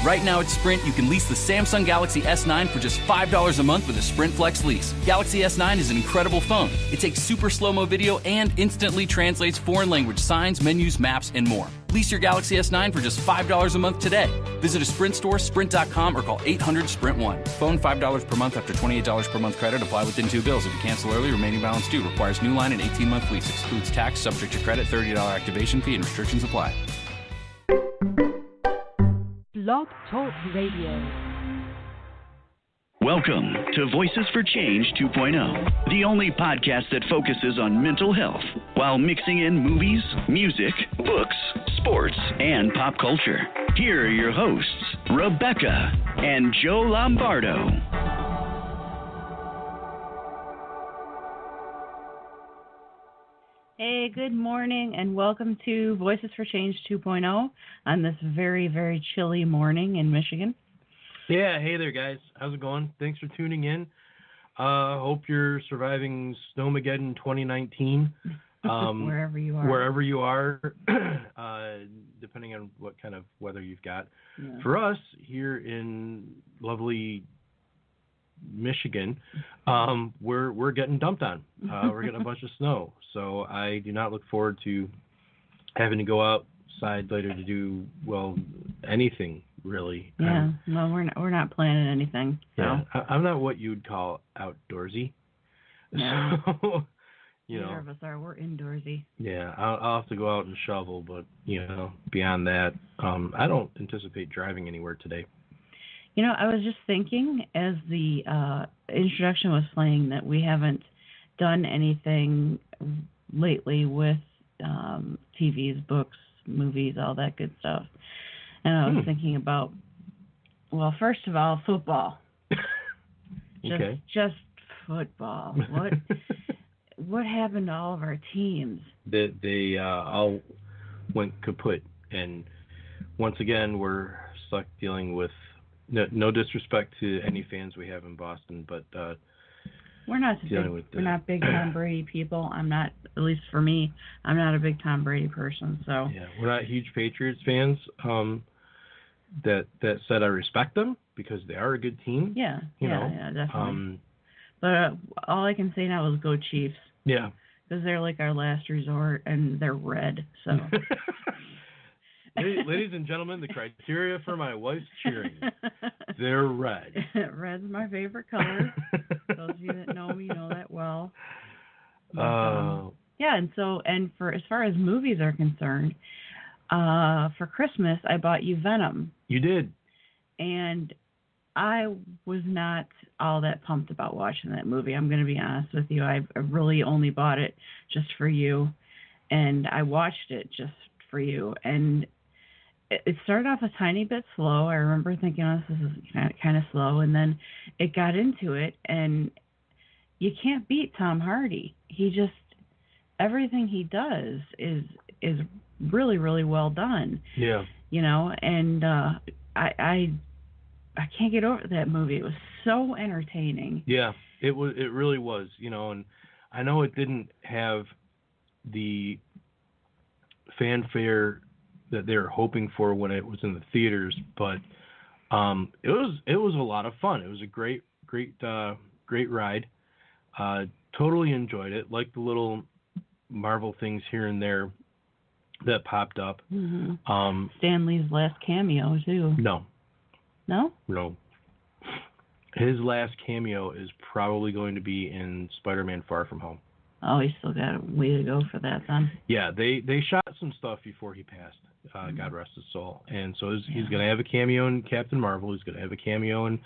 Right now at Sprint, you can lease the Samsung Galaxy S9 for just $5 a month with a Sprint Flex lease. Galaxy S9 is an incredible phone. It takes super slow-mo video and instantly translates foreign language signs, menus, maps, and more. Lease your Galaxy S9 for just $5 a month today. Visit a Sprint store, sprint.com, or call 800-SPRINT-1. Phone $5 per month after $28 per month credit. Apply within 2 bills. If you cancel early, remaining balance due. Requires new line and 18-month lease. Excludes tax, subject to credit, $30 activation fee, and restrictions apply. Blog Talk Radio. Welcome to Voices for Change 2.0, the only podcast that focuses on mental health while mixing in movies, music, books, sports, and pop culture. Here are your hosts, Rebecca and Joe Lombardo. Hey, good morning, and welcome to Voices for Change 2.0 on this very, very chilly morning in Michigan. Yeah, hey there, guys. How's it going? Thanks for tuning in. Hope you're surviving Snowmageddon 2019. Wherever you are. Wherever you are, depending on what kind of weather you've got. Yeah. For us, here in lovely Michigan, we're getting dumped on. We're getting a bunch of snow. So I do not look forward to having to go outside later to do, well, anything. Really? Yeah. Well, we're not planning anything. So. Yeah. I'm not what you'd call outdoorsy. No. So, neither of us are. We're indoorsy. Yeah. I'll have to go out and shovel, but beyond that, I don't anticipate driving anywhere today. I was just thinking as the introduction was playing that we haven't done anything lately with TVs, books, movies, all that good stuff. And I was thinking about, well, first of all, football. Okay. Just football. What happened to all of our teams? They all went kaput, and once again we're stuck dealing with no disrespect to any fans we have in Boston, but we're not big Tom Brady people. I'm not, at least for me, I'm not a big Tom Brady person. So yeah, we're not huge Patriots fans. That said, I respect them because they are a good team. Yeah, definitely. But all I can say now is go Chiefs. Yeah, because they're like our last resort, and they're red. So, ladies and gentlemen, the criteria for my wife's cheering, they're red. Red's my favorite color. Those of you that know me know that well. But, yeah, and for as far as movies are concerned, for Christmas I bought you Venom. You did. And I was not all that pumped about watching that movie. I'm going to be honest with you. I really only bought it just for you, and I watched it just for you. And it started off a tiny bit slow. I remember thinking, oh, this is kind of slow, and then it got into it, and you can't beat Tom Hardy. Everything he does is really, really well done. Yeah. And I can't get over that movie. It was so entertaining. Yeah, it really was, and I know it didn't have the fanfare that they were hoping for when it was in the theaters, but it was a lot of fun. It was a great ride. Totally enjoyed it. Like the little Marvel things here and there that popped up. Mm-hmm. Stan Lee's last cameo too. No. No? His last cameo is probably going to be in Spider-Man Far From Home. Oh, he's still got a way to go for that then. Yeah, they shot some stuff before he passed. God rest his soul. And so he's going to have a cameo in Captain Marvel. He's going to have a cameo in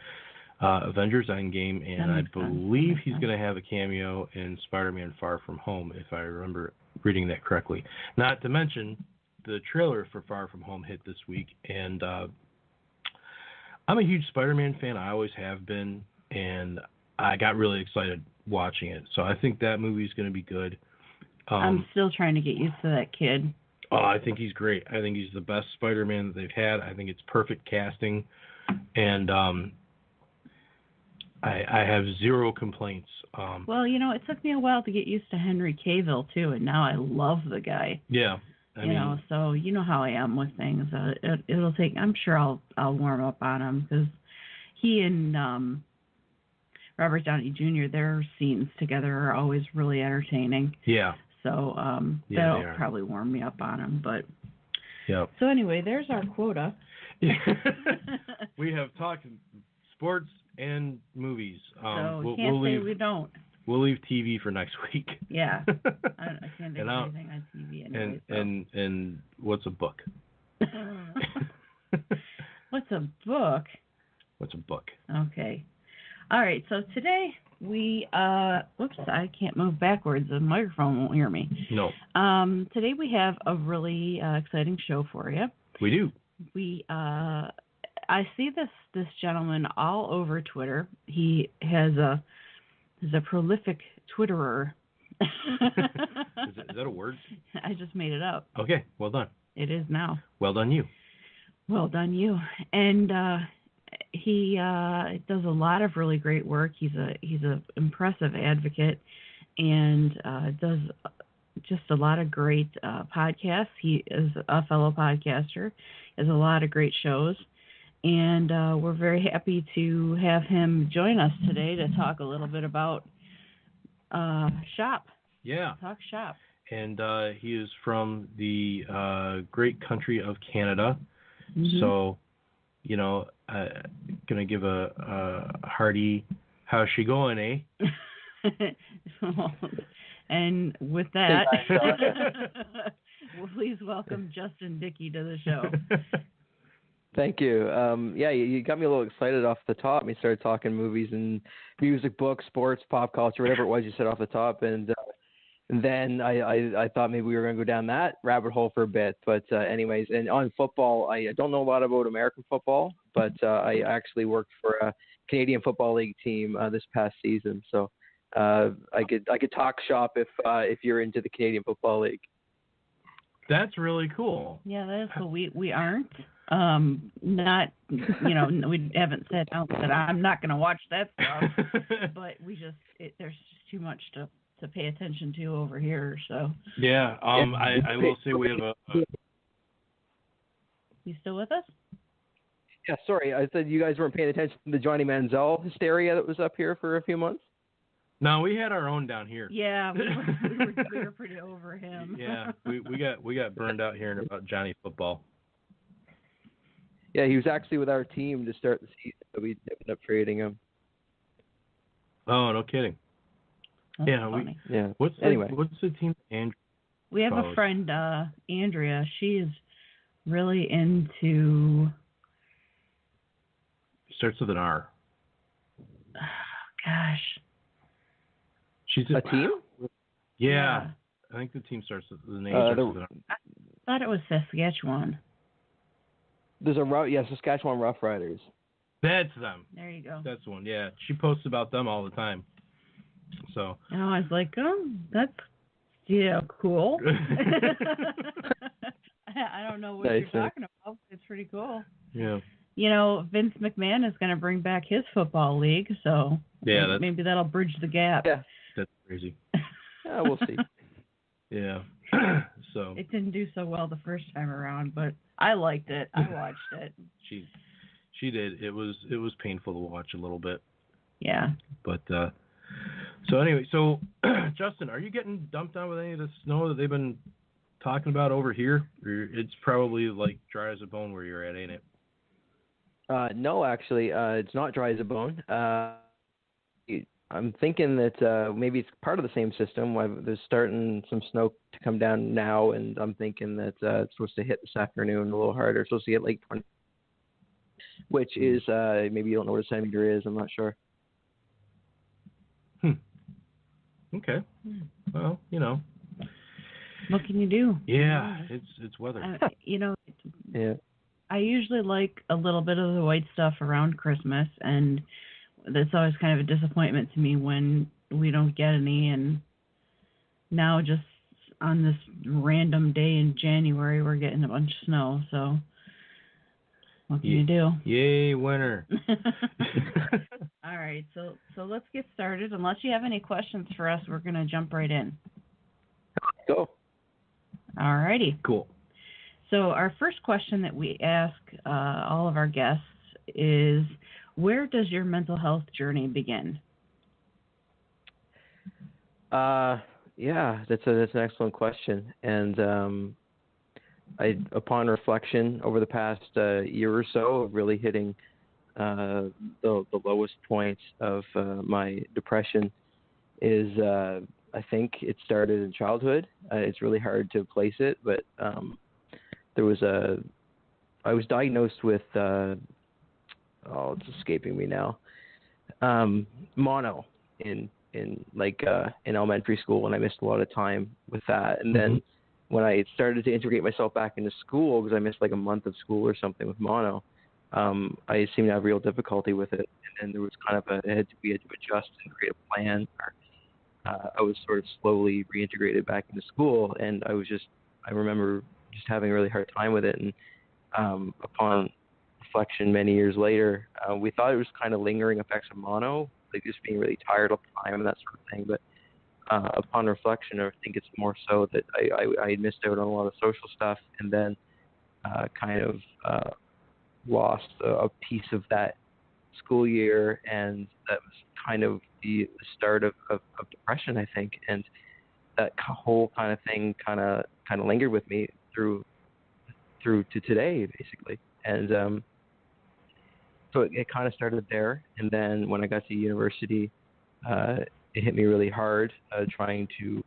Avengers Endgame, and I believe he's going to have a cameo in Spider-Man Far From Home, if I remember reading that correctly. Not to mention, the trailer for Far From Home hit this week, and I'm a huge Spider-Man fan. I always have been, and I got really excited watching it. So I think that movie's going to be good. I'm still trying to get used to that kid. Oh, I think he's great. I think he's the best Spider-Man that they've had. I think it's perfect casting, and I have zero complaints. Well, it took me a while to get used to Henry Cavill, too, and now I love the guy. Yeah. So you know how I am with things. It'll take. I'm sure I'll warm up on him because he and Robert Downey Jr. their scenes together are always really entertaining. Yeah. So that'll probably warm me up on him. But yeah. So anyway, there's our quota. We have talked sports and movies. So we don't. We'll leave TV for next week. Yeah. I can't think of anything on TV anyway. And what's a book? What's a book? What's a book? Okay. All right. So today we whoops, I can't move backwards. The microphone won't hear me. No. Today we have a really exciting show for you. We do. I see this gentleman all over Twitter. He is a prolific Twitterer. Is that a word? I just made it up. Okay, well done. It is now. Well done, you. Well done, you. And he does a lot of really great work. He's a impressive advocate and does just a lot of great podcasts. He is a fellow podcaster. Has a lot of great shows. And we're very happy to have him join us today to talk a little bit about shop. Yeah. Talk shop. And he is from the great country of Canada. Mm-hmm. So, going to give a hearty, how's she going, eh? And with that, please welcome Justin Dickie to the show. Thank you. You got me a little excited off the top. We started talking movies and music, books, sports, pop culture, whatever it was you said off the top. And then I thought maybe we were going to go down that rabbit hole for a bit. But anyways, and on football, I don't know a lot about American football, but I actually worked for a Canadian Football League team this past season. So I could talk shop if you're into the Canadian Football League. That's really cool. Yeah, that is cool. We aren't. Not, we haven't said out that I'm not going to watch that stuff, but there's just too much to pay attention to over here. So yeah, I will say we have a. You still with us? Yeah, sorry, I said you guys weren't paying attention to the Johnny Manziel hysteria that was up here for a few months. No, we had our own down here. Yeah, we were pretty over him. Yeah, we got burned out hearing about Johnny football. Yeah, he was actually with our team to start the season, so we ended up trading him. Oh, no kidding. That's funny. What's the team? Andrew. We have a friend, Andrea. She is really into. Starts with an R. Gosh. She's a team? Yeah. I think the team starts with the name. Starts with an R. I thought it was Saskatchewan. There's Saskatchewan Rough Riders. That's them. There you go. That's the one. Yeah, she posts about them all the time. So. And I was like, that's cool. I don't know what you're talking about. It's pretty cool. Yeah. Vince McMahon is going to bring back his football league, so maybe that'll bridge the gap. Yeah. That's crazy. Yeah, we'll see. Yeah. So. It didn't do so well the first time around, but I liked it. I watched it. She did. It was painful to watch a little bit. Yeah. But so anyway, Justin, are you getting dumped on with any of the snow that they've been talking about over here? Or it's probably like dry as a bone where you're at, ain't it? No, actually, it's not dry as a bone. I'm thinking that maybe it's part of the same system. There's starting some snow to come down now, and I'm thinking that it's supposed to hit this afternoon a little harder. It's supposed to get like 20, which is maybe you don't know what a centimeter is. I'm not sure. Okay. Well, What can you do? Yeah, it's weather. Yeah. I usually like a little bit of the white stuff around Christmas, and that's always kind of a disappointment to me when we don't get any. And now just on this random day in January, we're getting a bunch of snow. So what can you do? Yay, winter. All right, so let's get started. Unless you have any questions for us, we're going to jump right in. Go. All righty. Cool. So our first question that we ask all of our guests is, where does your mental health journey begin? Yeah, that's an excellent question. And upon reflection over the past year or so of really hitting the lowest points of my depression is I think it started in childhood. It's really hard to place it, but I was diagnosed with it's escaping me now, mono in elementary school, and I missed a lot of time with that. And then when I started to integrate myself back into school, because I missed like a month of school or something with mono, I seemed to have real difficulty with it. And then there was kind of we had to adjust and create a plan. I was sort of slowly reintegrated back into school, and I remember just having a really hard time with it. And upon reflection many years later, we thought it was kind of lingering effects of mono, like just being really tired all the time and that sort of thing. But upon reflection, I think it's more so that I had missed out on a lot of social stuff, and then kind of lost a piece of that school year, and that was kind of the start of depression, I think. And that whole kind of thing kind of lingered with me through to today, basically. And so it kind of started there. And then when I got to university, it hit me really hard. Trying to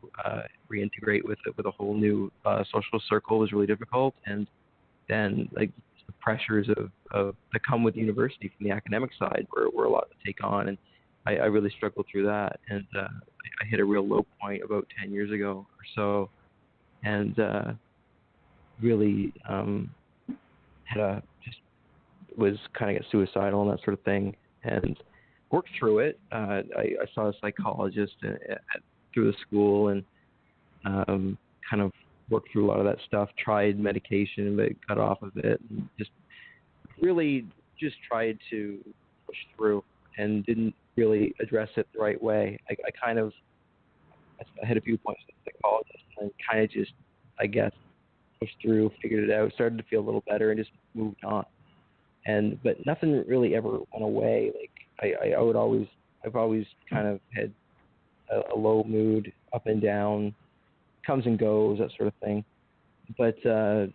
reintegrate with a whole new social circle was really difficult. And then like the pressures of that come with university from the academic side were a lot to take on. And I really struggled through that. And I hit a real low point about 10 years ago or so. And really was kind of get suicidal and that sort of thing, and worked through it. I saw a psychologist through the school, and kind of worked through a lot of that stuff. Tried medication, but got off of it, and just tried to push through, and didn't really address it the right way. I had a few points with the psychologist, and kind of just, I guess, pushed through, figured it out, started to feel a little better, and just moved on. But nothing really ever went away. Like I've always kind of had a low mood, up and down, comes and goes, that sort of thing. But about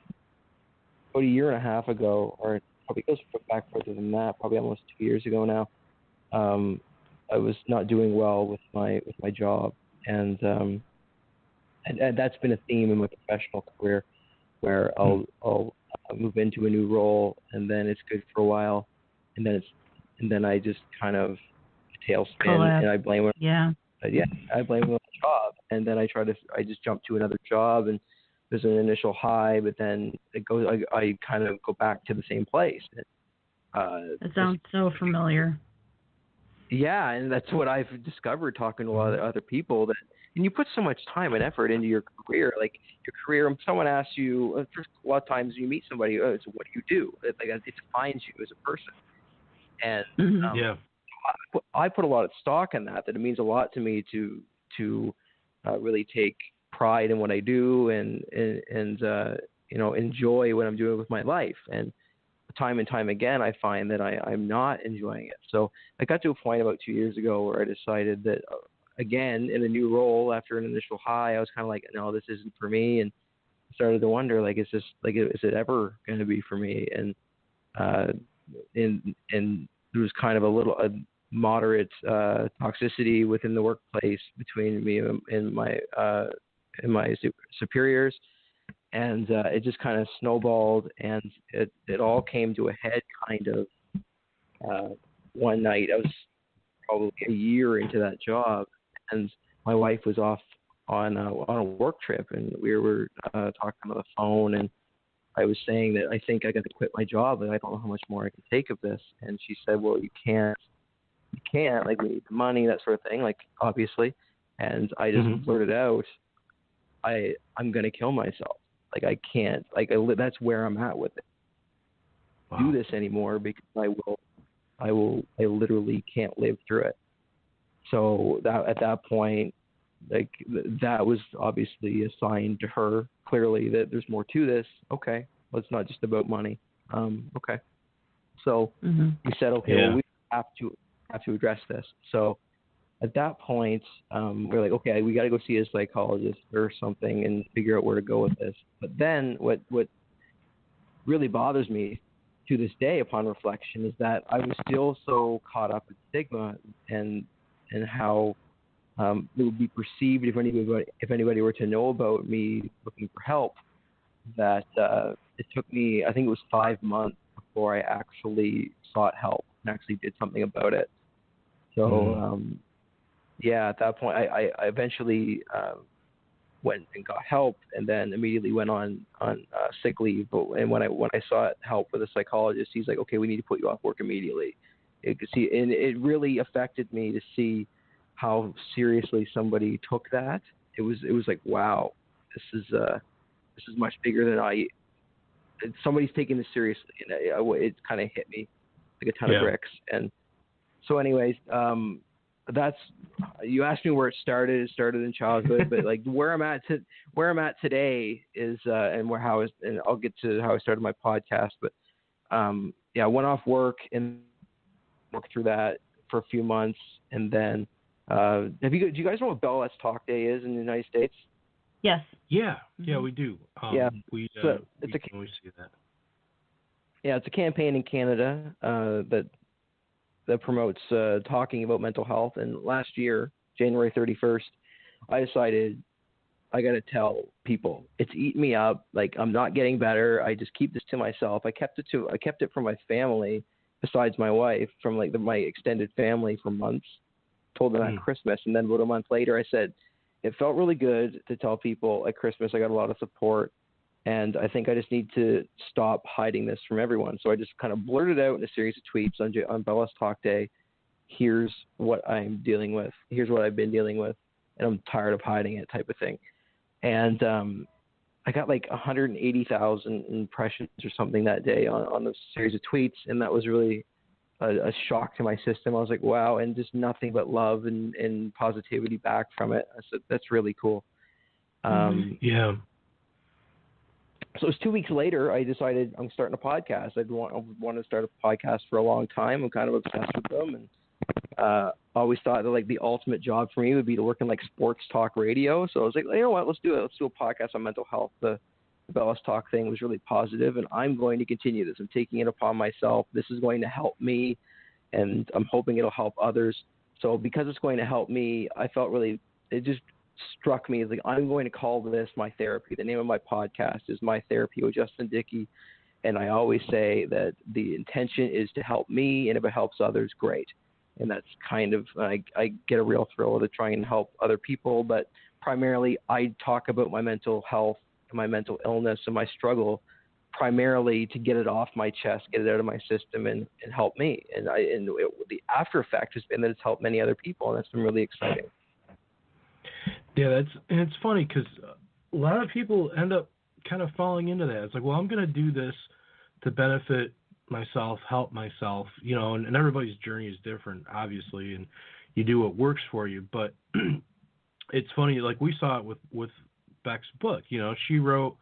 a year and a half ago, or probably goes back further than that, probably almost 2 years ago now, I was not doing well with my job, and that's been a theme in my professional career, where I'll move into a new role, and then it's good for a while, and then I just kind of tailspin, and I blame it. Yeah. I blame it on the job, and then I just jump to another job, and there's an initial high, but then I kind of go back to the same place. That sounds so familiar. Yeah, and that's what I've discovered talking to a lot of other people, that and you put so much time and effort into your career. Like your career, when someone asks you, first, a lot of times you meet somebody, so what do you do? It defines you as a person. And I put a lot of stock in that it means a lot to me to really take pride in what I do, and enjoy what I'm doing with my life. And time and time again, I find that I'm not enjoying it. So I got to a point about 2 years ago where I decided that, again, in a new role after an initial high, I was kind of like, no, this isn't for me, and started to wonder, like, is it ever going to be for me? And there was kind of a moderate toxicity within the workplace between me and my superiors. And it just kind of snowballed, and it all came to a head kind of one night. I was probably a year into that job, and my wife was off on a work trip, and we were talking on the phone, and I was saying that I think I got to quit my job, and I don't know how much more I can take of this. And she said, well, you can't, like, we need the money, that sort of thing, like, obviously. And I just blurted out, I'm going to kill myself. Like, I can't, like, that's where I'm at with it. Wow. Do this anymore, because I literally can't live through it. So at that point, like that was obviously a sign to her clearly that there's more to this. Okay, well, it's not just about money. Okay, so we said, okay, well, we have to address this. So at that point, we're like, okay, we got to go see a psychologist or something and figure out where to go with this. But then what really bothers me to this day upon reflection is that I was still so caught up in stigma and how it would be perceived if anybody were to know about me looking for help, that it took me, I think it was 5 months before I actually sought help and actually did something about it. So, at that point, I eventually went and got help, and then immediately went on sick leave. And when I sought help with a psychologist, he's like, okay, we need to put you off work immediately. And it really affected me to see how seriously somebody took that. It was like, wow, this is much bigger than somebody's taking this seriously, and it kind of hit me like a ton of bricks. And so, anyways, that's, you asked me where it started. It started in childhood, but like where I'm at today is and I'll get to how I started my podcast. But I went off work and worked through that for a few months, and then do you guys know what Bell Let's Talk Day is in the United States? Yes. Yeah, we do. We can always see that. Yeah, it's a campaign in Canada that promotes talking about mental health. And last year, January 31st, I decided I got to tell people. It's eating me up. Like, I'm not getting better. I just keep this to myself. I kept it from my family, besides my wife, from like my extended family for months. Told them at Christmas, and then about a month later, I said, it felt really good to tell people at Christmas. I got a lot of support, and I think I just need to stop hiding this from everyone. So I just kind of blurted out in a series of tweets on Bella's Talk Day, here's what I'm dealing with. Here's what I've been dealing with, and I'm tired of hiding it, type of thing. And I got like 180,000 impressions or something that day on this series of tweets, and that was really a shock to my system. I was like, wow, and just nothing but love and positivity back from it. I said, that's really cool. Yeah. So it was 2 weeks later, I decided I'm starting a podcast. I wanted to start a podcast for a long time. I'm kind of obsessed with them, and always thought that like the ultimate job for me would be to work in like sports talk radio. So I was like, you know what, let's do it. Let's do a podcast on mental health. The Bella's Talk thing was really positive, and I'm going to continue this. I'm taking it upon myself. This is going to help me, and I'm hoping it'll help others. So because it's going to help me, I felt really, it just struck me as like, I'm going to call this my therapy. The name of my podcast is My Therapy with Justin Dickie. And I always say that the intention is to help me, and if it helps others, great. And that's kind of, I get a real thrill to try and help other people, but primarily I talk about my mental health, my mental illness, and my struggle, primarily to get it off my chest, get it out of my system, and help me. And the after effect has been that it's helped many other people, and that's been really exciting. Yeah, it's funny because a lot of people end up kind of falling into that. It's like, well, I'm going to do this to benefit myself, help myself, and everybody's journey is different, obviously, and you do what works for you. But it's funny, like we saw it with Beck's book. She wrote,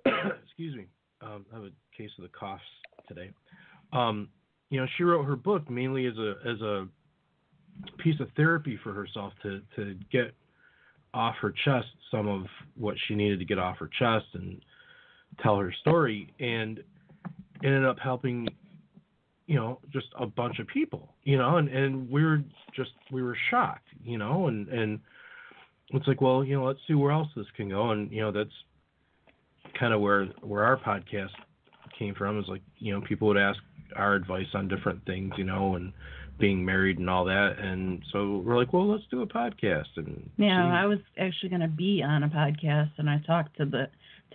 excuse me, I have a case of the coughs today. She wrote her book mainly as a piece of therapy for herself to get off her chest some of what she needed to get off her chest and tell her story, and ended up helping, just a bunch of people, and we were shocked, and it's like, well, let's see where else this can go. And, that's kind of where our podcast came from, is like, people would ask our advice on different things, and being married and all that. And so we're like, well, let's do a podcast. And I was actually going to be on a podcast, and I talked to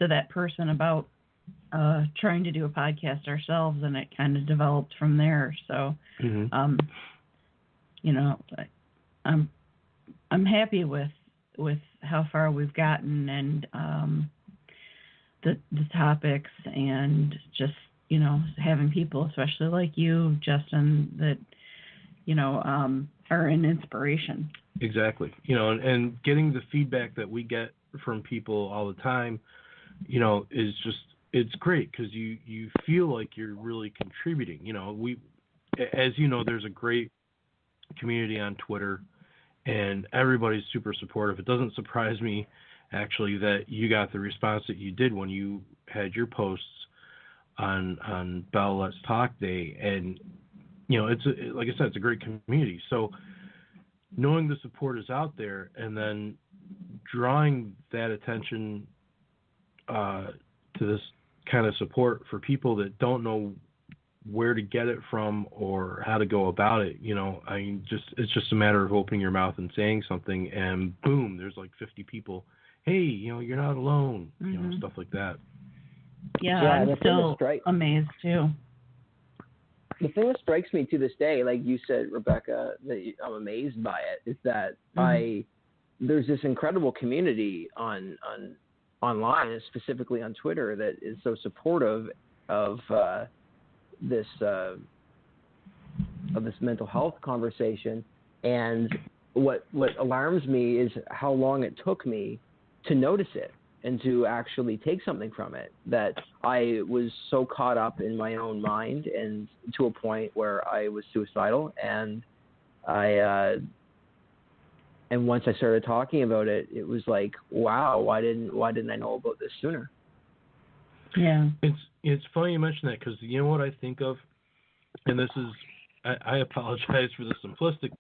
that person about trying to do a podcast ourselves, and it kind of developed from there. So, I'm happy with how far we've gotten, and the topics, and just having people, especially like you, Justin, that are an inspiration. Exactly. And getting the feedback that we get from people all the time, is just, it's great because you feel like you're really contributing. As you know, there's a great community on Twitter, and everybody's super supportive. It doesn't surprise me, actually, that you got the response that you did when you had your posts on Bell Let's Talk Day. And, it's like I said, it's a great community. So knowing the support is out there and then drawing that attention to this kind of support for people that don't know where to get it from or how to go about it, it's just a matter of opening your mouth and saying something, and boom, there's like 50 people. Hey, you're not alone. Stuff like that. Yeah, I'm still amazed too. The thing that strikes me to this day, like you said, Rebecca, that I'm amazed by it, is that there's this incredible community online, specifically on Twitter, that is so supportive of this mental health conversation. And what alarms me is how long it took me to notice it and to actually take something from it, that I was so caught up in my own mind and to a point where I was suicidal. And and once I started talking about it, it was like, wow, why didn't I know about this sooner? Yeah. It's funny you mention that, because you know what I think of, and this is, I apologize for the simplistic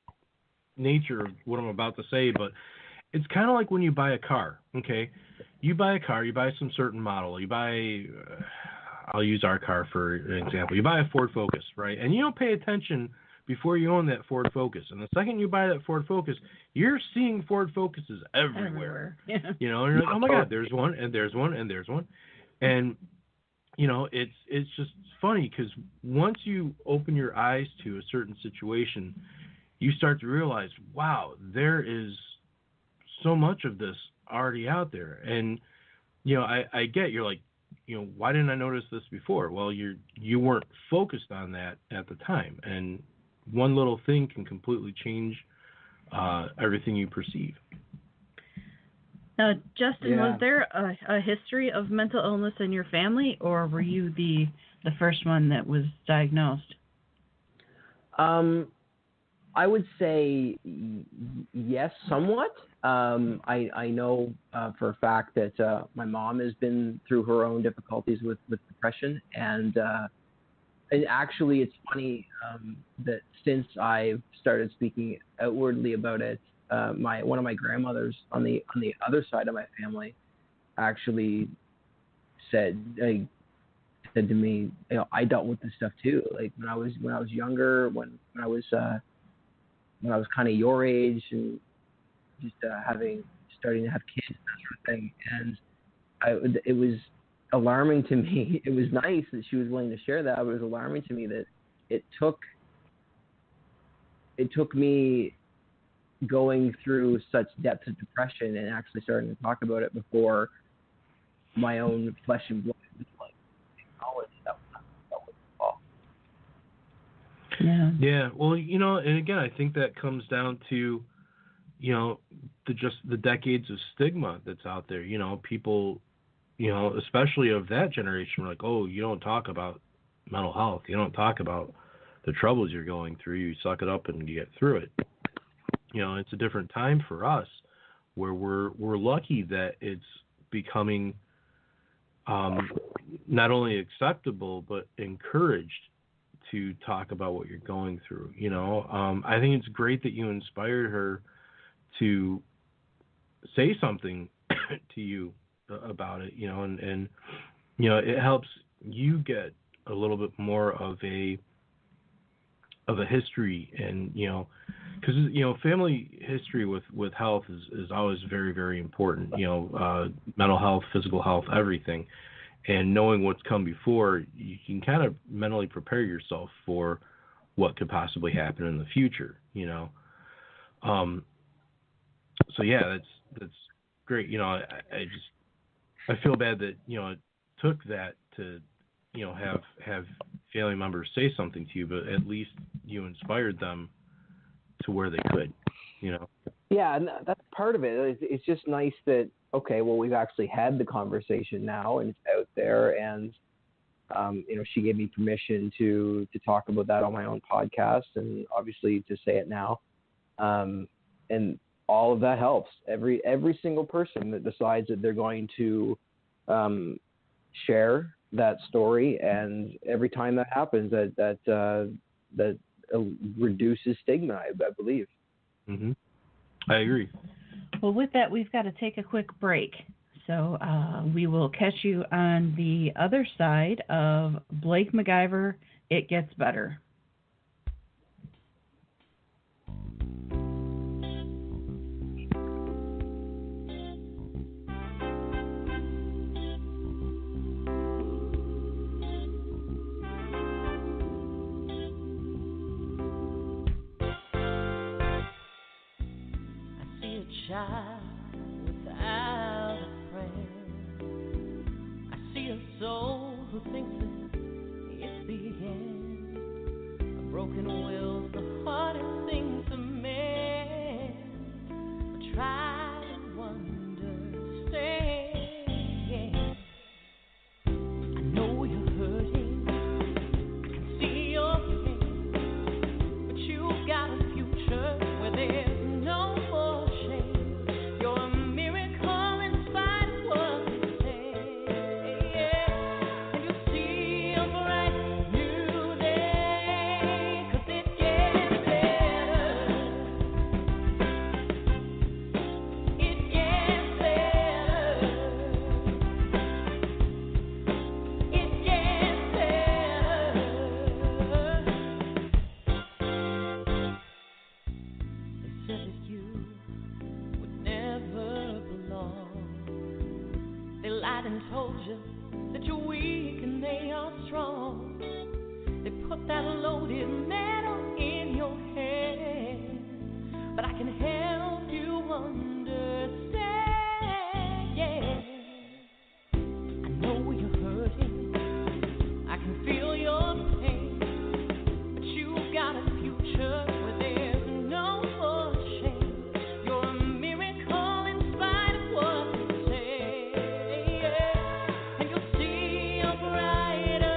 nature of what I'm about to say, but it's kind of like when you buy a car, okay? You buy a car, you buy some certain model, you buy, I'll use our car for an example. You buy a Ford Focus, right? And you don't pay attention before you own that Ford Focus. And the second you buy that Ford Focus, you're seeing Ford Focuses everywhere. Yeah. And you're like, oh my God, there's one, and there's one, and there's one. And, it's just funny because once you open your eyes to a certain situation, you start to realize, wow, there is so much of this already out there. And, I get, you're like, why didn't I notice this before? Well, you weren't focused on that at the time. And one little thing can completely change everything you perceive. Justin, was there a history of mental illness in your family, or were you the first one that was diagnosed? I would say yes, somewhat. I know for a fact that my mom has been through her own difficulties with depression, and actually it's funny that since I've started speaking outwardly about it, one of my grandmothers on the other side of my family actually said to me, I dealt with this stuff too. Like when I was younger, when I was kind of your age and just starting to have kids and that sort of thing. And it was alarming to me. It was nice that she was willing to share that, but it was alarming to me that it took me going through such depths of depression and actually starting to talk about it before my own flesh and blood was like acknowledged that was involved. Yeah. Yeah. Well, and again, I think that comes down to, the decades of stigma that's out there. People, especially of that generation, were like, oh, you don't talk about mental health. You don't talk about the troubles you're going through. You suck it up and you get through it. It's a different time for us where we're lucky that it's becoming not only acceptable but encouraged to talk about what you're going through. I think it's great that you inspired her to say something to you about it, and it helps you get a little bit more of a history, and because family history with health is always very, very important. Mental health, physical health, everything, and knowing what's come before, you can kind of mentally prepare yourself for what could possibly happen in the future. So yeah, that's great. I feel bad that it took that to have family members say something to you, but at least you inspired them to where they could, you know. Yeah, and that's part of it. It's just nice that, okay, well, we've actually had the conversation now and it's out there, and she gave me permission to talk about that on my own podcast, and obviously to say it now, and all of that helps. Every single person that decides that they're going to share that story, and every time that happens, that reduces stigma, I believe. Mm-hmm. I agree. Well, with that, we've got to take a quick break. So we will catch you on the other side of Blake MacGyver, It Gets Better. Child without a friend. I see a soul who thinks it's the end. A broken will's the hardest thing to mend. But try to understand. I know you're hurting. I can see your pain. But you've got a future where there's no more. That loaded metal in your hand, but I can help you understand. Yeah, I know you're hurting. I can feel your pain, but you've got a future where there's no more shame. You're a miracle in spite of what you say, yeah. And you'll see a brighter.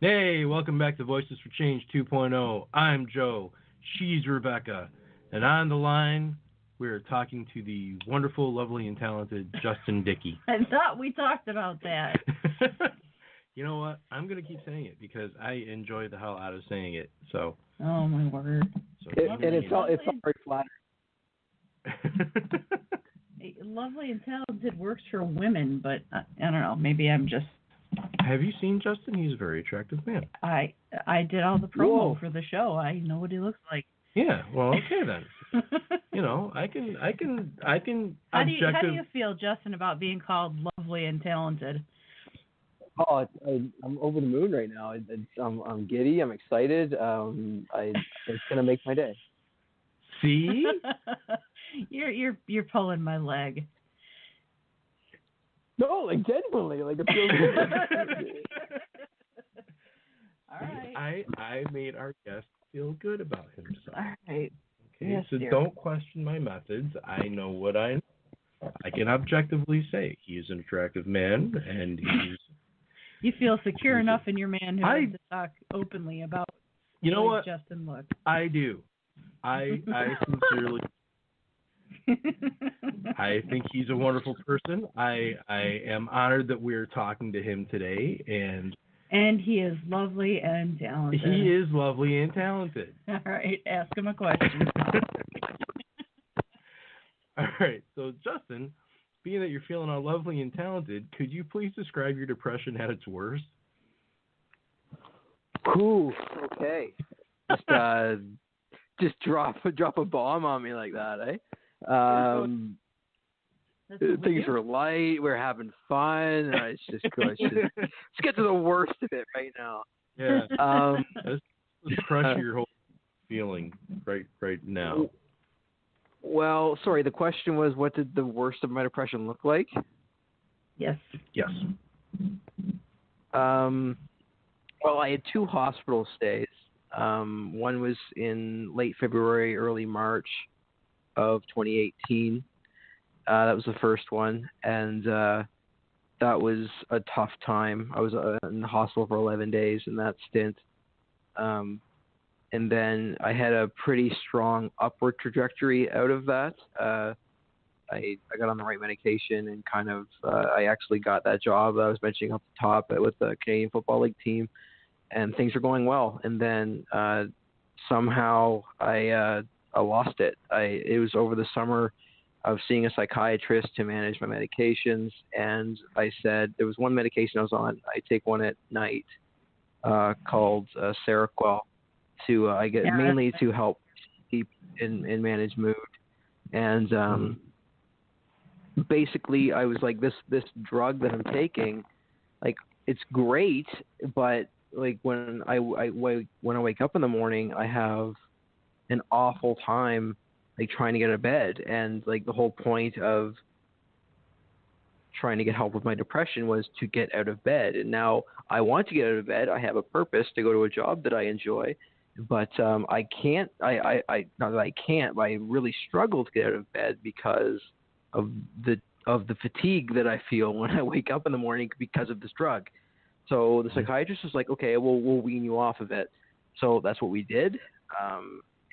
Hey, welcome back to Voices for Change 2.0. I'm Joe. She's Rebecca. And on the line, we're talking to the wonderful, lovely, and talented Justin Dickie. I thought we talked about that. You know what? I'm going to keep saying it because I enjoy the hell out of saying it. So. Oh, my word. So it's all very flattering. Lovely and talented works for women, but I don't know. Maybe I'm just... Have you seen Justin? He's a very attractive man. I did all the promo for the show. I know what he looks like. Yeah, well, okay then. I can How do objective. you feel, Justin, about being called lovely and talented? Oh, I'm over the moon right now. I'm giddy. I'm excited. It's gonna make my day. See? You're pulling my leg. No, like genuinely, like it feels good. All right. I made our guest feel good about himself. All right. Okay, Yes, so dear. don't question my methods. I know what I know. I can objectively say he is an attractive man, and he's. You feel secure enough in your manhood to talk openly about. You know what? Justin look. I do. I sincerely. I think he's a wonderful person. I am honored that we're talking to him today, and he is lovely and talented. he is lovely and talented. All right, ask him a question. All right, so Justin, being that you're feeling all lovely and talented, could you please describe your depression at its worst? Cool. Okay. Just drop a bomb on me like that, eh? Things were light. We're having fun. Let's get to the worst of it right now. Yeah. Let's crush your whole feeling right now. Well, sorry. The question was, what did the worst of my depression look like? Yes. Yes. Well, I had 2 hospital stays. One was in late February, early March of 2018. That was the first one, and that was a tough time. I was in the hospital for 11 days in that stint. And then I had a pretty strong upward trajectory out of that. I got on the right medication and kind of I actually got that job that I was mentioning up the top with the Canadian Football League team, and things are going well. And then somehow I lost it. It was over the summer. I was seeing a psychiatrist to manage my medications, and I said there was one medication I was on. I take one at night called Seroquel I get mainly to help keep and manage mood. And basically, I was like, this drug that I'm taking, like, it's great, but like when I wake up in the morning, I have an awful time like trying to get out of bed, and like the whole point of trying to get help with my depression was to get out of bed. And now I want to get out of bed. I have a purpose to go to a job that I enjoy, but I can't. I not that I can't, but I really struggle to get out of bed because of the fatigue that I feel when I wake up in the morning because of this drug. So the psychiatrist was like, okay, we'll wean you off of it. So that's what we did.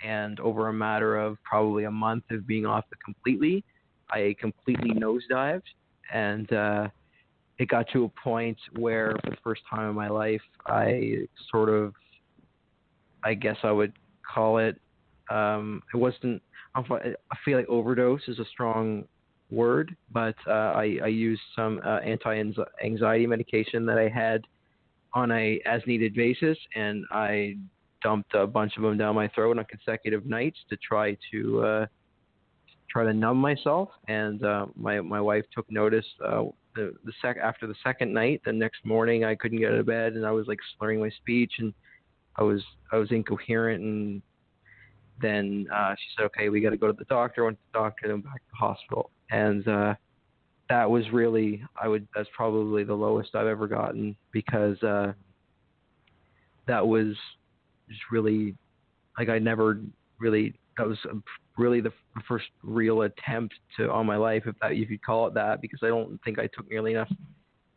And over a matter of probably a month of being off it completely, I completely nosedived. And it got to a point where for the first time in my life, I sort of, I guess I would call it, it wasn't, I feel like overdose is a strong word, but I used some anti-anxiety medication that I had on a as-needed basis, and I dumped a bunch of them down my throat on consecutive nights to try to numb myself. And my wife took notice after the second night. The next morning, I couldn't get out of bed, and I was like slurring my speech, and I was incoherent. And then she said, "Okay, we got to go to the doctor." I went to the doctor, then back to the hospital, and that was really that's probably the lowest I've ever gotten, because that was just really, like, I never really, that was really the first real attempt on my life, if you call it that, because I don't think I took nearly enough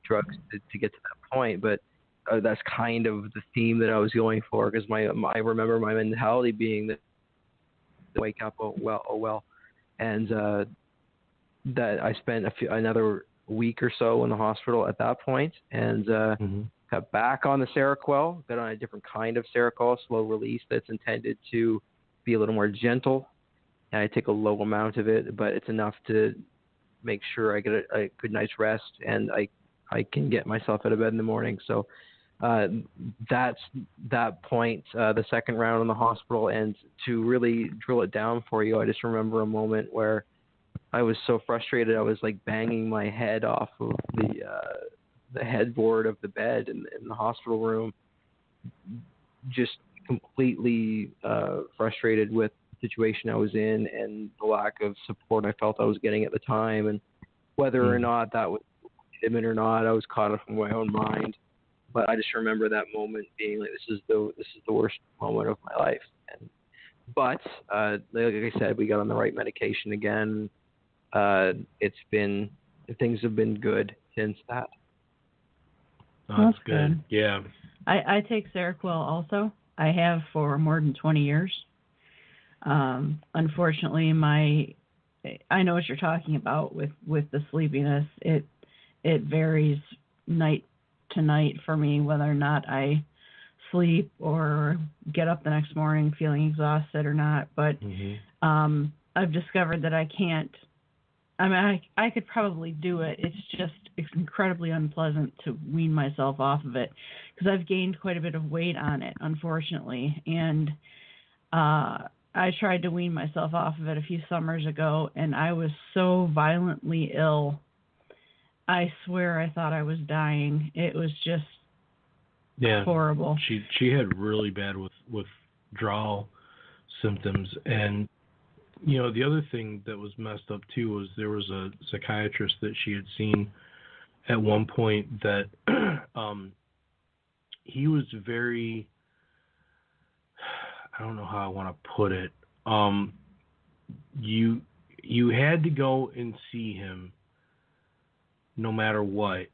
drugs to get to that point. But that's kind of the theme that I was going for, because I remember my mentality being that wake up, oh well, and that I spent another week or so in the hospital at that point, and got back on the Seroquel, got on a different kind of Seroquel, slow release, that's intended to be a little more gentle. And I take a low amount of it, but it's enough to make sure I get a good night's rest, and I can get myself out of bed in the morning. So that's that point, the second round in the hospital. And to really drill it down for you, I just remember a moment where I was so frustrated. I was like banging my head off of the headboard of the bed in the hospital room, just completely frustrated with the situation I was in and the lack of support I felt I was getting at the time, and whether or not that was legitimate or not, I was caught up in my own mind. But I just remember that moment being like, this is the worst moment of my life. But like I said, we got on the right medication again. Things have been good since that. Oh, that's good. Yeah. I take Seroquel also. I have for more than 20 years. Unfortunately, I know what you're talking about with the sleepiness. It varies night to night for me, whether or not I sleep or get up the next morning feeling exhausted or not. But I've discovered that I can't. I mean, I could probably do it. It's incredibly unpleasant to wean myself off of it because I've gained quite a bit of weight on it, unfortunately. And I tried to wean myself off of it a few summers ago, and I was so violently ill. I swear I thought I was dying. It was just horrible. She had really bad withdrawal symptoms. And, you know, the other thing that was messed up, too, was there was a psychiatrist that she had seen at one point that he was very, I don't know how I want to put it. You had to go and see him no matter what,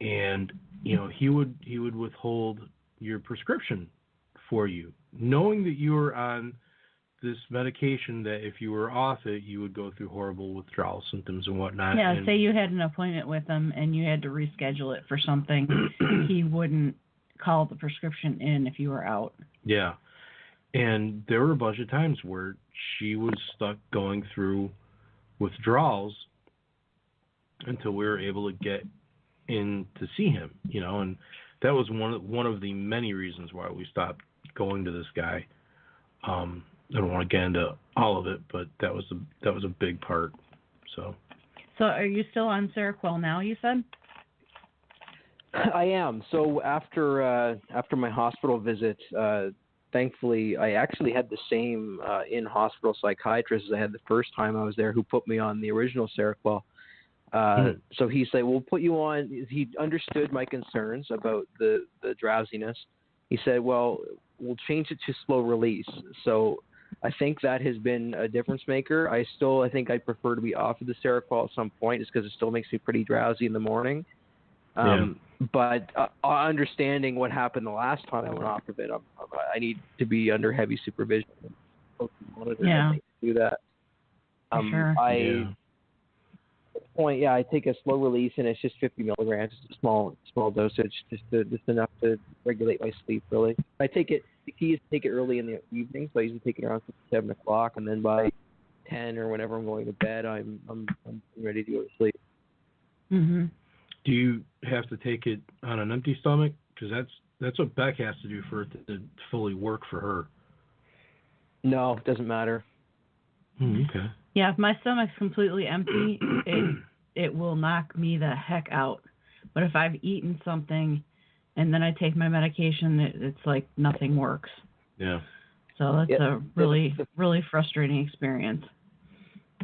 and you know he would withhold your prescription for you, knowing that you were on this medication that if you were off it, you would go through horrible withdrawal symptoms and whatnot. Yeah, and say you had an appointment with him and you had to reschedule it for something, he wouldn't call the prescription in if you were out. Yeah. And there were a bunch of times where she was stuck going through withdrawals until we were able to get in to see him, you know, and that was one of the many reasons why we stopped going to this guy. I don't want to get into all of it, but that was a big part. So are you still on Seroquel now, you said? I am. So after my hospital visit, thankfully, I actually had the same in-hospital psychiatrist as I had the first time I was there, who put me on the original Seroquel. So he said, we'll put you on. He understood my concerns about the drowsiness. He said, well, we'll change it to slow release. So I think that has been a difference maker. I think I'd prefer to be off of the Seroquel at some point just because it still makes me pretty drowsy in the morning. But understanding what happened the last time I went off of it, I need to be under heavy supervision. Yeah. To do that. Sure. At this point, I take a slow release, and it's just 50 milligrams. It's a small dosage, just enough to regulate my sleep. Really, I take it. The key is to take it early in the evening, so I usually take it around 7 o'clock, and then by 10 or whenever I'm going to bed, I'm ready to go to sleep. Mm-hmm. Do you have to take it on an empty stomach? Because that's what Beck has to do for it to fully work for her. No, it doesn't matter. Okay. Yeah, if my stomach's completely empty, it will knock me the heck out. But if I've eaten something and then I take my medication, it's like nothing works. Yeah. So that's a really frustrating experience.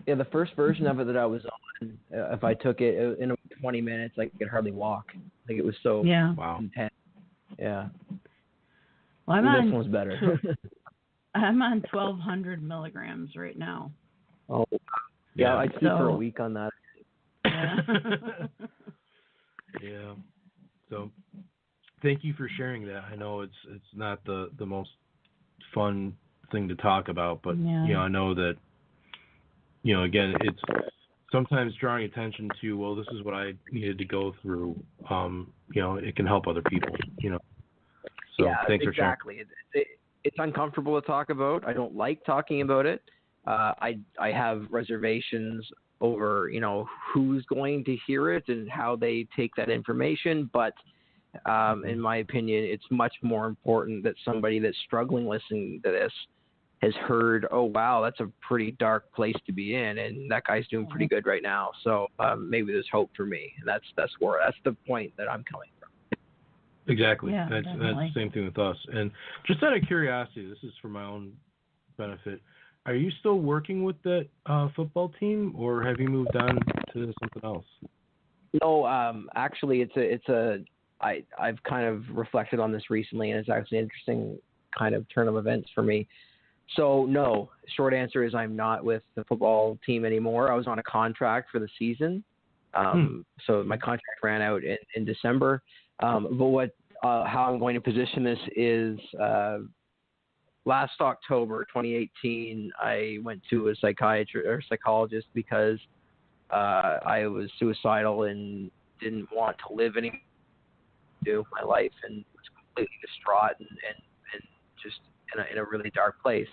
Yeah, the first version of it that I was on, if I took it in 20 minutes, I could hardly walk. Like it was so intense. Yeah. Well, this one's better. I'm on 1,200 milligrams right now. Oh, yeah. I'd sleep for a week on that. Yeah. Yeah. So, thank you for sharing that. I know it's not the most fun thing to talk about, but I know that. Again, it's sometimes drawing attention to, well, this is what I needed to go through. It can help other people. So thanks for sharing. Exactly. It's uncomfortable to talk about. I don't like talking about it. I have reservations over, who's going to hear it and how they take that information. But In my opinion, it's much more important that somebody that's struggling listening to this has heard, oh, wow, that's a pretty dark place to be in, and that guy's doing pretty good right now. So maybe there's hope for me. And that's the point that I'm coming from. Exactly. Yeah, that's the same thing with us. And just out of curiosity, this is for my own benefit. Are you still working with that football team, or have you moved on to something else? No, actually, I've kind of reflected on this recently, and it's actually an interesting kind of turn of events for me. So, no, short answer is I'm not with the football team anymore. I was on a contract for the season. So my contract ran out in December. But how I'm going to position this is last October 2018, I went to a psychologist because I was suicidal and didn't want to live anymore with my life, and was completely distraught and just in a really dark place.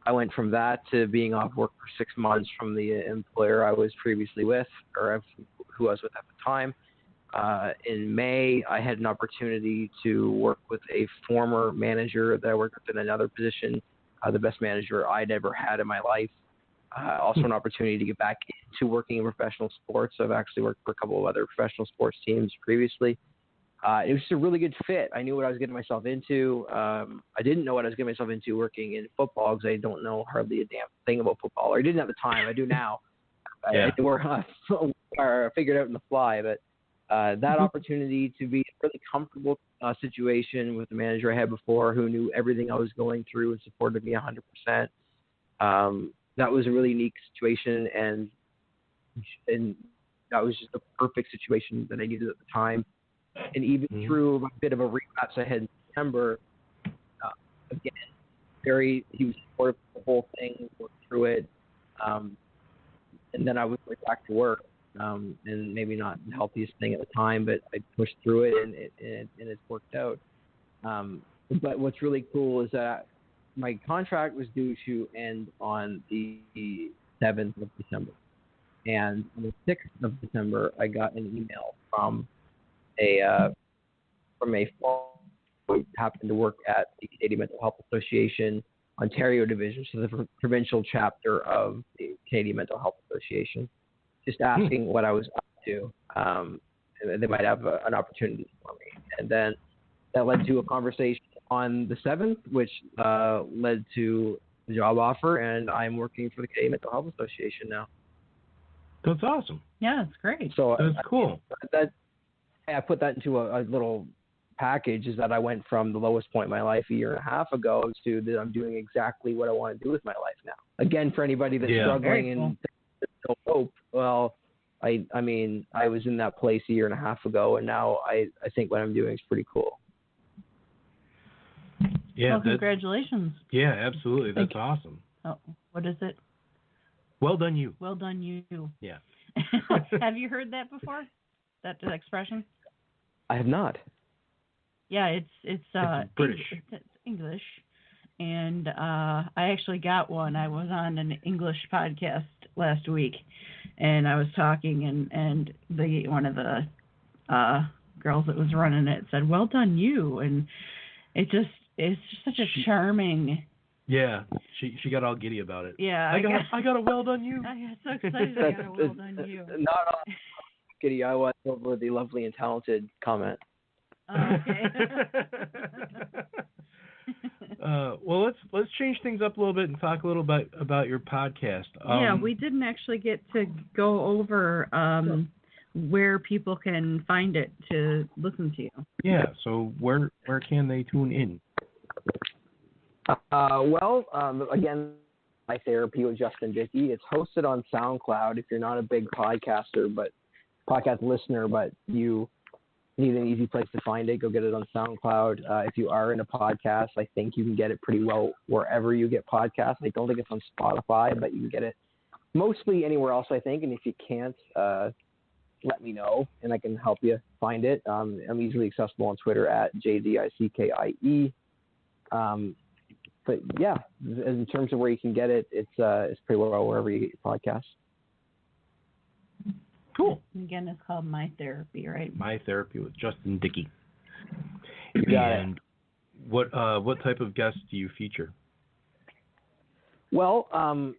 I went from that to being off work for 6 months from the employer I was previously with, or who I was with at the time. In May, I had an opportunity to work with a former manager that I worked with in another position, the best manager I'd ever had in my life. Also an opportunity to get back into working in professional sports. I've actually worked for a couple of other professional sports teams previously. It was just a really good fit. I knew what I was getting myself into. I didn't know what I was getting myself into working in football because I don't know hardly a damn thing about football. Or I didn't at the time. I do now. Yeah. I figured out on the fly. But that opportunity to be in a really comfortable situation with the manager I had before who knew everything I was going through and supported me 100%. That was a really unique situation, and that was just the perfect situation that I needed at the time. And even through a bit of a relapse I had in September, again, he was supportive of the whole thing, worked through it, and then I was back to work, and maybe not the healthiest thing at the time, but I pushed through it, and it's worked out. But what's really cool is that my contract was due to end on the 7th of December, and on the 6th of December, I got an email from a former who happened to work at the Canadian Mental Health Association Ontario division, so the provincial chapter of the Canadian Mental Health Association, just asking what I was up to, and they might have an opportunity for me. And then that led to a conversation on the 7th, which led to the job offer, and I'm working for the Canadian Mental Health Association now. That's awesome. Yeah, it's great. So that's cool. I put that into a little package, is that I went from the lowest point in my life a year and a half ago to that I'm doing exactly what I want to do with my life now. Again, for anybody that's struggling and there's no hope, well, I mean, I was in that place a year and a half ago, and now I think what I'm doing is pretty cool. Yeah, well, congratulations. Yeah, absolutely. That's awesome. Oh, what is it? Well done, you. Well done, you. Yeah. Have you heard that before? That expression? I have not. Yeah, it's British. It's English, and I actually got one. I was on an English podcast last week, and I was talking, and one of the girls that was running it said, "Well done, you," and it's just such a charming. Yeah, she got all giddy about it. Yeah, I got a well done you. I got so excited. I got a well done you. Not all giddy. I was over the lovely and talented comment. Okay. Well, let's change things up a little bit and talk a little bit about your podcast. Yeah, we didn't actually get to go over where people can find it to listen to you. Yeah, so where can they tune in? Again, My Therapy with Justin Dickie. It's hosted on SoundCloud. If you're not a big podcast listener, but you need an easy place to find it, go get it on SoundCloud. If you are in a podcast, I think you can get it pretty well wherever you get podcasts. I don't think it's on Spotify, but you can get it mostly anywhere else, I think. And if you can't, let me know, and I can help you find it. I'm easily accessible on Twitter at JDICKIE. But yeah, in terms of where you can get it, it's pretty well wherever you get your podcasts. Cool. Again, it's called My Therapy, right? My Therapy with Justin Dickie. You got it. And what type of guests do you feature? Well, I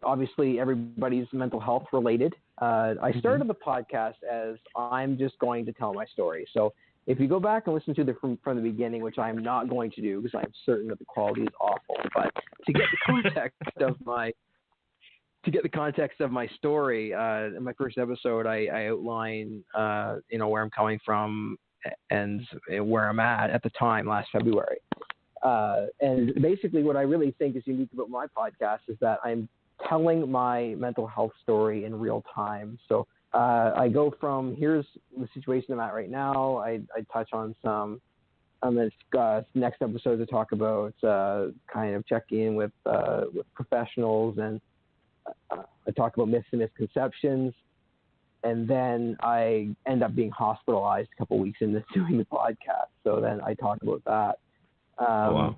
obviously everybody's mental health related. I started the podcast as I'm just going to tell my story. So if you go back and listen to it from the beginning, which I'm not going to do because I'm certain that the quality is awful, but to get the context of my story, in my first episode, I outline where I'm coming from and where I'm at the time last February. And basically what I really think is unique about my podcast is that I'm telling my mental health story in real time. So I go from here's the situation I'm at right now. I touch on some on this next episode to talk about kind of check in with professionals, and I talk about myths and misconceptions. And then I end up being hospitalized a couple weeks into doing the podcast. So then I talk about that. Wow.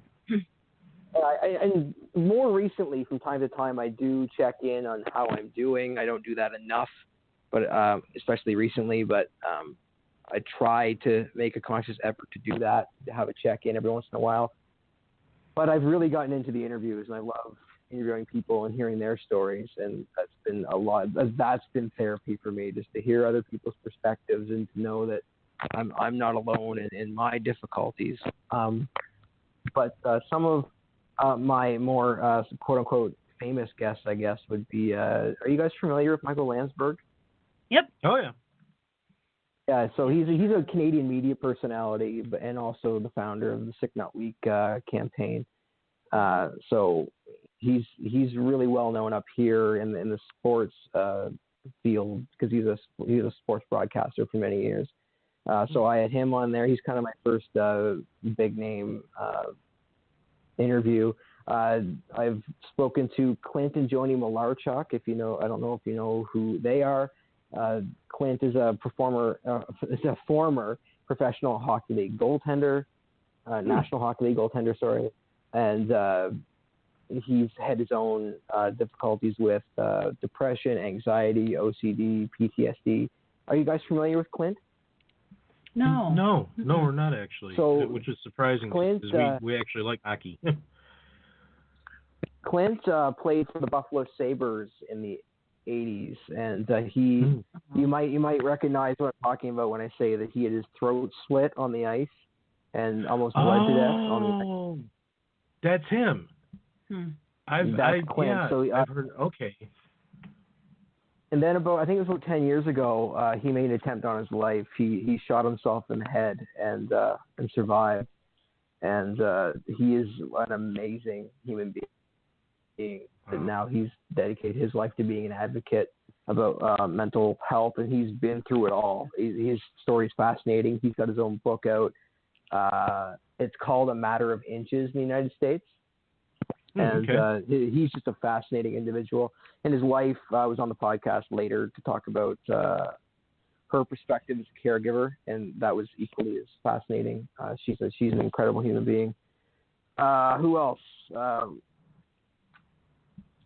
And more recently, from time to time, I do check in on how I'm doing. I don't do that enough, but especially recently. But I try to make a conscious effort to do that, to have a check-in every once in a while. But I've really gotten into the interviews, and I love interviewing people and hearing their stories, and that's been a lot. That's been therapy for me, just to hear other people's perspectives and to know that I'm not alone in my difficulties. But some of my more quote-unquote famous guests, I guess, would be, are you guys familiar with Michael Landsberg? Yep. Oh, yeah. Yeah, so he's a Canadian media personality and also the founder of the Sick Nut Week campaign. So he's really well known up here in the sports field because he's a sports broadcaster for many years. So I had him on there. He's kind of my first big name interview. I've spoken to Clint and Joni Malarchuk. If you know, I don't know if you know who they are. Clint is a former professional hockey league goaltender, National Hockey League goaltender, sorry, and he's had his own difficulties with depression, anxiety, OCD, PTSD. Are you guys familiar with Clint? No, we're not actually. So, which is surprising Clint, because we actually like hockey. Clint played for the Buffalo Sabres in the 80s, and you might recognize what I'm talking about when I say that he had his throat slit on the ice and almost bled to death on the ice. That's him. That's Clint. Yeah, So, I've heard. Okay. And then I think it was about 10 years ago, he made an attempt on his life. He shot himself in the head and survived. And he is an amazing human being. And now he's dedicated his life to being an advocate about mental health, and he's been through it all. His story is fascinating. He's got his own book out. It's called A Matter of Inches in the United States. And he's just a fascinating individual. And his wife was on the podcast later to talk about her perspective as a caregiver, and that was equally as fascinating. She's an incredible human being. Who else?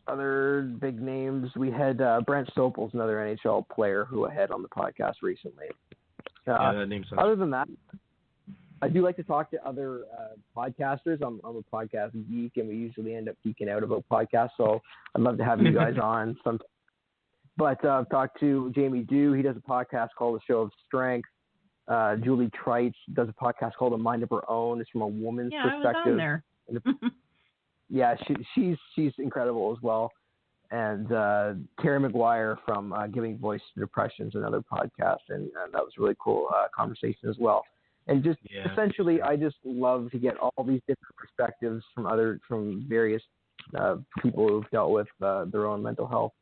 Other big names. We had Brent Sopel's another NHL player who I had on the podcast recently. Yeah, that name sounds. Other than that, I do like to talk to other podcasters. I'm a podcast geek, and we usually end up geeking out about podcasts. So I'd love to have you guys on some. But I've talked to Jamie Dew. He does a podcast called The Show of Strength. Julie Trites does a podcast called A Mind of Her Own. It's from a woman's perspective. I was on there. Yeah, she's incredible as well. And Terry McGuire from Giving Voice to Depression is another podcast, and that was a really cool conversation as well. And just essentially, I just love to get all these different perspectives from various people who've dealt with their own mental health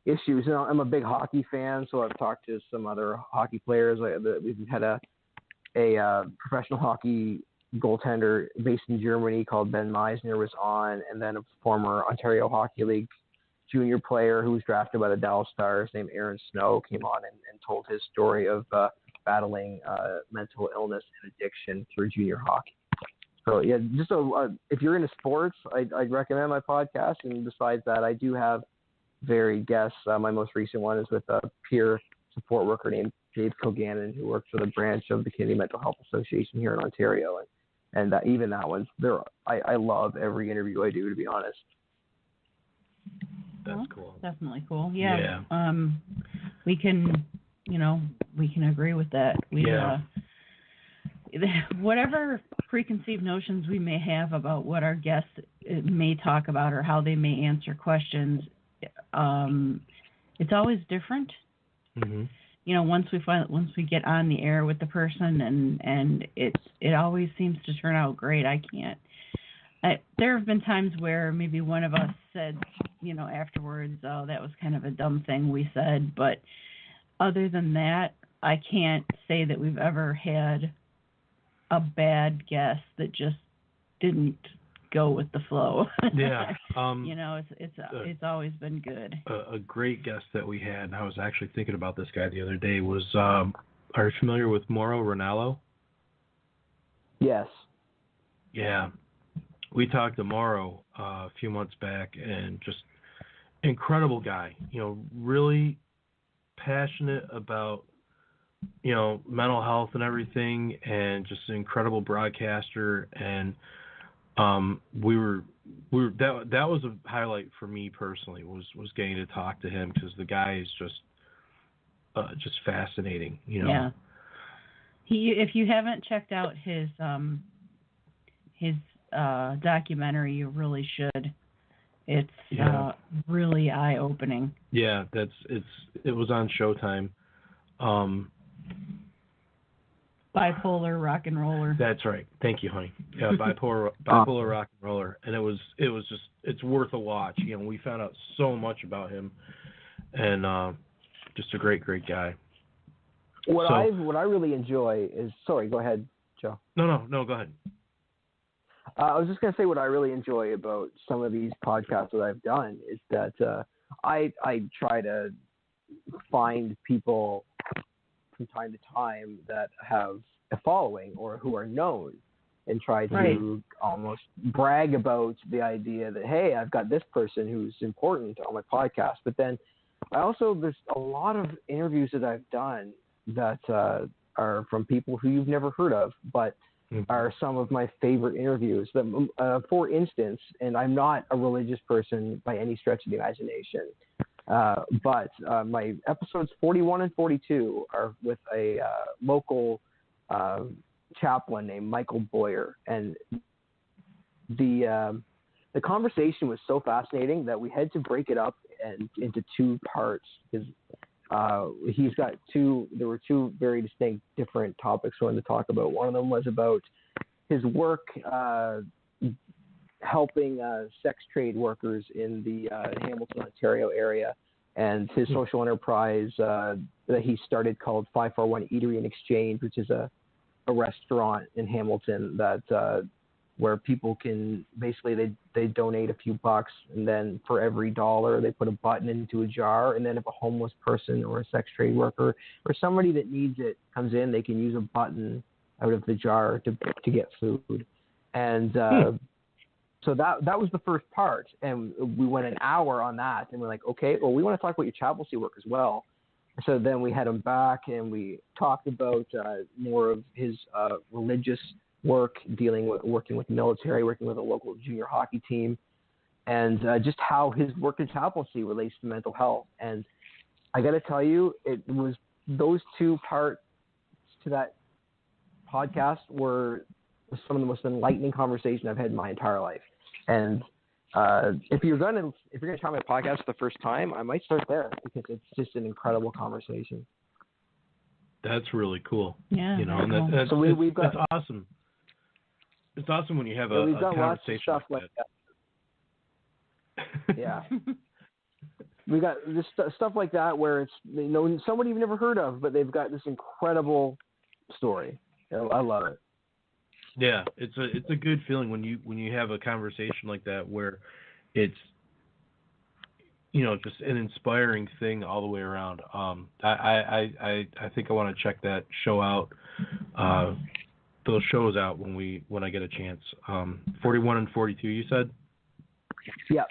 issues. And I'm a big hockey fan, so I've talked to some other hockey players. We've had a professional hockey goaltender based in Germany called Ben Meisner was on, and then a former Ontario Hockey League junior player who was drafted by the Dallas Stars named Aaron Snow came on and told his story of battling mental illness and addiction through junior hockey. So yeah, just if you're into sports, I'd recommend my podcast. And besides that, I do have varied guests. My most recent one is with a peer support worker named Dave Kilgannon, who works for the branch of the Canadian Mental Health Association here in Ontario, and even that one's there. I love every interview I do, to be honest. That's cool. Definitely cool. Yeah. We can agree with that. Whatever preconceived notions we may have about what our guests may talk about or how they may answer questions, it's always different. Mm-hmm. Once we get on the air with the person, and it always seems to turn out great. There have been times where maybe one of us said, afterwards, oh, that was kind of a dumb thing we said, but other than that, I can't say that we've ever had a bad guest that just didn't go with the flow. Yeah. It's always been good. A great guest that we had, and I was actually thinking about this guy the other day, was, are you familiar with Mauro Ranallo? Yes. Yeah. We talked to Mauro a few months back, and just incredible guy, really passionate about, mental health and everything, and just an incredible broadcaster. And that was a highlight for me personally, was getting to talk to him, because the guy is just fascinating, Yeah. If you haven't checked out his documentary, you really should. It's really eye-opening. Yeah, it was on Showtime. Bipolar rock and roller. That's right. Thank you, honey. Yeah, bipolar rock and roller, and it was just, it's worth a watch. We found out so much about him, and just a great guy. What I really enjoy is, sorry, go ahead, Joe. No, go ahead. I was just going to say, what I really enjoy about some of these podcasts that I've done is that I try to find people from time to time that have a following or who are known, and try to almost brag about the idea that, hey, I've got this person who's important on my podcast. But then there's a lot of interviews that I've done that are from people who you've never heard of, but are some of my favorite interviews. For instance, and I'm not a religious person by any stretch of the imagination, but my episodes 41 and 42 are with a local chaplain named Michael Boyer, and the conversation was so fascinating that we had to break it up into two parts, because there were two very distinct different topics we wanted to talk about. One of them was about his work helping sex trade workers in the Hamilton, Ontario area, and his social enterprise that he started called 541 Eatery and Exchange, which is a restaurant in Hamilton that where people can basically they donate a few bucks, and then for every $1 they put a button into a jar, and then if a homeless person or a sex trade worker or somebody that needs it comes in, they can use a button out of the jar to get food. And so that was the first part, and we went an hour on that, and we're like, okay, well, we want to talk about your chaplaincy work as well. So then we had him back, and we talked about more of his religious work, working with the military, working with a local junior hockey team, and just how his work in chaplaincy relates to mental health. And I got to tell you, it was those two parts to that podcast were some of the most enlightening conversation I've had in my entire life. And if you're gonna try my podcast for the first time, I might start there, because it's just an incredible conversation. That's really cool. Yeah. And that's awesome. It's awesome when you have a conversation stuff like that. Yeah. We got this stuff like that where it's somebody you've never heard of, but they've got this incredible story. I love it. Yeah, it's a good feeling when you have a conversation like that where it's just an inspiring thing all the way around. I think I want to check that show out. Those shows out when I get a chance. 41 and 42, you said? Yeah.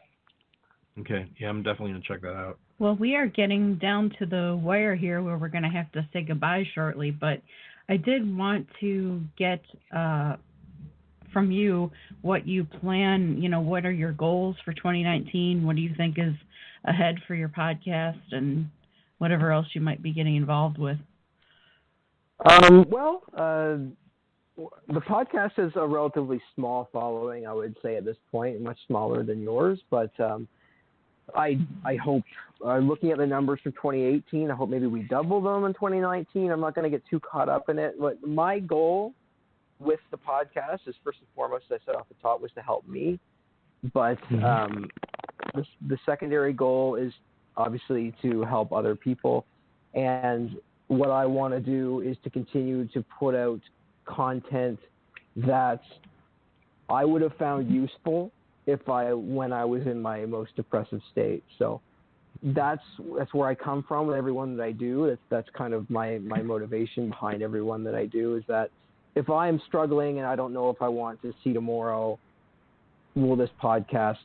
Okay. Yeah, I'm definitely gonna check that out. Well, we are getting down to the wire here where we're going to have to say goodbye shortly, but I did want to get from you what you plan, what are your goals for 2019? What do you think is ahead for your podcast and whatever else you might be getting involved with? Well, the podcast has a relatively small following, I would say, at this point, much smaller than yours, but I hope, looking at the numbers for 2018, I hope maybe we double them in 2019. I'm not going to get too caught up in it. But my goal with the podcast is, first and foremost, as I said off the top, was to help me. But the secondary goal is obviously to help other people. And what I want to do is to continue to put out content that I would have found useful when I was in my most depressive state. So that's where I come from with everyone that I do. That's kind of my motivation behind everyone that I do, is that if I'm struggling and I don't know if I want to see tomorrow, will this podcast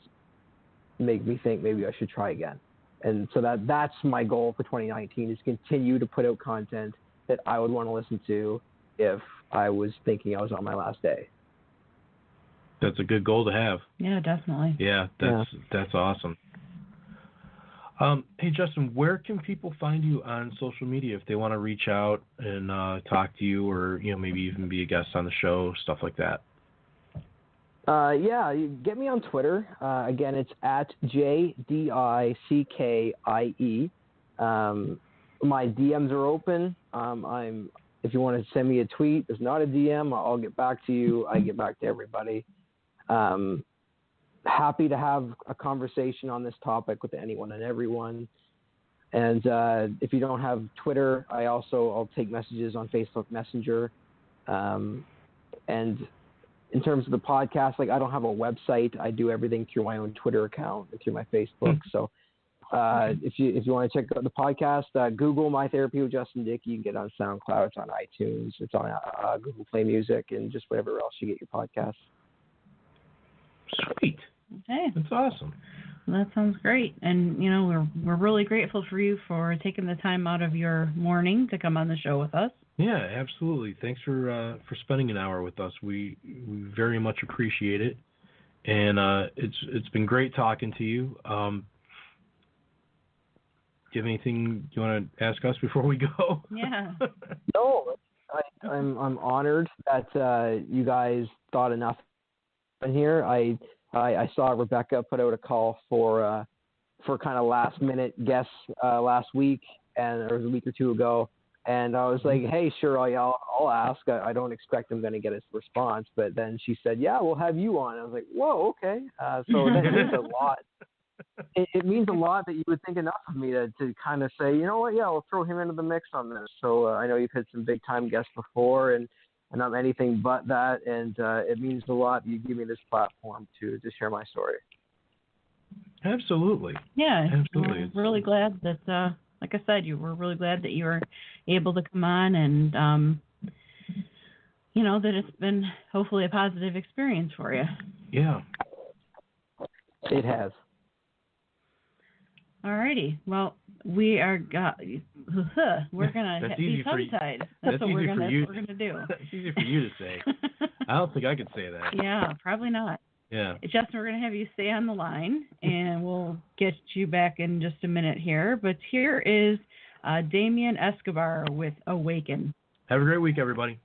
make me think maybe I should try again? And so that's my goal for 2019, is continue to put out content that I would want to listen to if I was thinking I was on my last day. That's a good goal to have. Yeah, definitely. Yeah, that's awesome. Hey, Justin, where can people find you on social media if they want to reach out and talk to you, or maybe even be a guest on the show, stuff like that? Yeah, you get me on Twitter. Again, it's at JDICKIE. My DMs are open. If you want to send me a tweet, it's not a DM, I'll get back to you. I get back to everybody. Happy to have a conversation on this topic with anyone and everyone. And if you don't have Twitter, I'll take messages on Facebook Messenger. And in terms of the podcast, I don't have a website. I do everything through my own Twitter account and through my Facebook. So if you want to check out the podcast, Google My Therapy with Justin Dickie. You can get it on SoundCloud. It's on iTunes. It's on Google Play Music and just whatever else you get your podcasts. Sweet. Okay. That's awesome. Well, that sounds great. And, we're really grateful for you for taking the time out of your morning to come on the show with us. Yeah, absolutely. Thanks for spending an hour with us. We very much appreciate it. And it's been great talking to you. Do you have anything you want to ask us before we go? Yeah. No, I'm honored that you guys thought enough in here. I saw Rebecca put out a call for kind of last minute guests last week, or it was a week or two ago, and I was like, hey, sure, I'll ask. I don't expect I'm going to get a response, but then she said, yeah, we'll have you on. I was like, whoa, okay. So that means a lot. It means a lot that you would think enough of me to kind of say, you know what, yeah, I'll throw him into the mix on this. So I know you've had some big time guests before, and I'm anything but that, and it means a lot that you give me this platform to share my story. Absolutely. Yeah. Absolutely. We're really glad that, like I said, we're really glad that you were able to come on, and that it's been hopefully a positive experience for you. Yeah. It has. All righty. Well, we are we're gonna be tongue-tied. That's what we're gonna do. That's easy for you to say. I don't think I could say that. Yeah, probably not. Yeah. Justin, we're gonna have you stay on the line, and we'll get you back in just a minute here. But here is Damian Escobar with Awaken. Have a great week, everybody.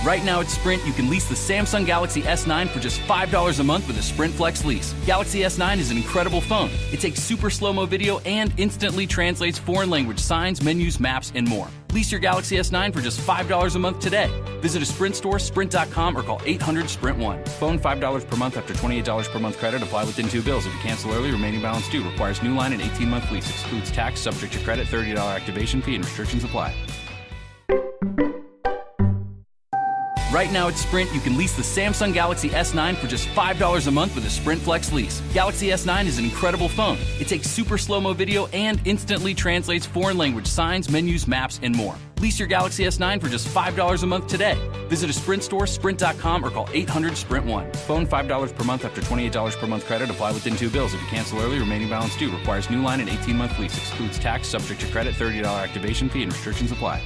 Right now at Sprint, you can lease the Samsung Galaxy S9 for just $5 a month with a Sprint Flex lease. Galaxy S9 is an incredible phone. It takes super slow-mo video and instantly translates foreign language signs, menus, maps, and more. Lease your Galaxy S9 for just $5 a month today. Visit a Sprint store, sprint.com, or call 800-SPRINT-1. Phone $5 per month after $28 per month credit. Apply within 2 bills. If you cancel early, remaining balance due. Requires new line and 18-month lease. Excludes tax, subject to credit, $30 activation fee, and restrictions apply. Right now at Sprint, you can lease the Samsung Galaxy S9 for just $5 a month with a Sprint Flex lease. Galaxy S9 is an incredible phone. It takes super slow-mo video and instantly translates foreign language signs, menus, maps, and more. Lease your Galaxy S9 for just $5 a month today. Visit a Sprint store, sprint.com, or call 800-SPRINT-1. Phone $5 per month after $28 per month credit. Apply within 2 bills. If you cancel early, remaining balance due. Requires new line and 18-month lease. Excludes tax, subject to credit, $30 activation fee, and restrictions apply.